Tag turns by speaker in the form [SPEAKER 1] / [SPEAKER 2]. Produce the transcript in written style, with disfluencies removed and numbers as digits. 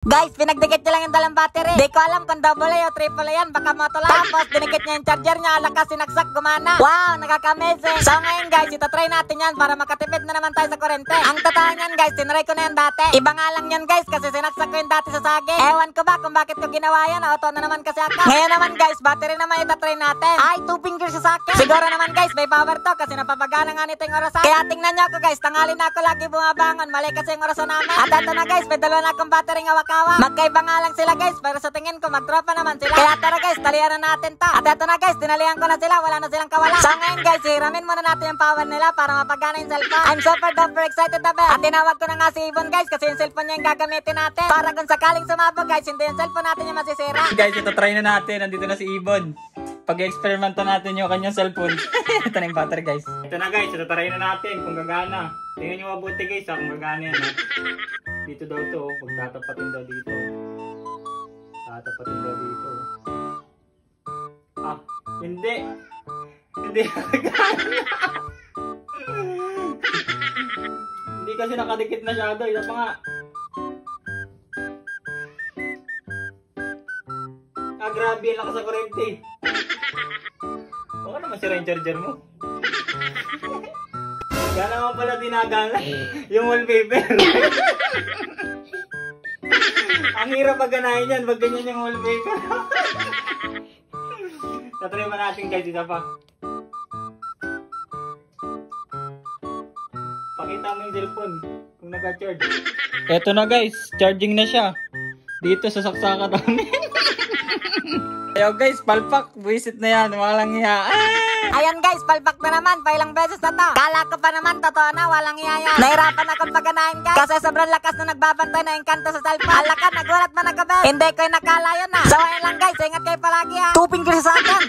[SPEAKER 1] Guys, pinagdikit niya lang yung dalang battery. Di ko alam kung double A o triple A yan. Baka moto lang. Tapos, dinikit niya yung charger niya. Alakas, sinaksak, gumana. Wow, nakaka-amazing. So ngayon guys, itatry natin yan para makatipid na naman tayo sa kurente. Ang totoo niyan guys, tinry ko na yan dati. Iba nga lang yan guys, kasi sinaksak ko yung dati sa saging. Ewan ko ba kung bakit ko ginawa yan. Auto na naman kasi ako. Ngayon naman guys, battery naman itatry natin. Ay, 2 fingers sa akin. Siguro naman guys, may power to kasi napapagana nga nito yung orasan. Kaya tingnan nyo ako guys, tangali na ako lagi bumabangon. Mali kasi yung orasan namin. At eto na guys, may dalawa na akong battery nga wakawa. Magkaiba nga lang sila guys, pero sa tingin ko magtropa naman sila. Kaya tara guys, talian na natin to. At eto na guys, tinalian ko na sila, wala na silang kawala. So ngayon guys, hiramin muna natin yung power nila para mapagana yung cellphone. I'm super duper excited na ba. At tinawag ko na nga si Ibon guys, kasi yung cellphone niya yung gagamitin natin. Para kung sakaling sumabog guys, hindi yung cellphone natin yung masisira.
[SPEAKER 2] Guys, ito try na natin. Nandito na si Ibon. Pag-experimenta natin yung kanyang cellphone. Ito na yung battery guys. Ito na guys, ito try na natin kung gagana. Tingnan nyo mabuti guys kung gagana yan. Dito daw to, magtatapatin daw dito. Tatapatin daw dito. Ah, hindi. Hindi gagana. Hindi kasi nakadikit na siya. Ito pa nga. Ah, grabe yung lakas sa kurente. Baka naman sira yung charger mo. Kaya naman pala dinagana yung wallpaper. Ang hirap paganahin yan, pag ganyan yung wallpaper. Tatry ba natin guys, isa pa. Pakita mo yung cellphone kung naka-charge. Eto na guys, charging na siya. Dito sa saksakan namin. Ayo guys, palpak. Visit na yan. Walang iya.
[SPEAKER 1] Ayan guys, palpak na naman. Pailang beses na to. Kala ko pa naman, totoo na, walang iya yan. Nahirapan akong paganahin guys. Kasi sobrang lakas na nagbabantay na yung kanto sa cellphone. Alakan, nagulat man ako ba? Hindi ko yung nakala yun na. So ayun lang guys, ingat kayo palagi ha. 2 fingers sa akin.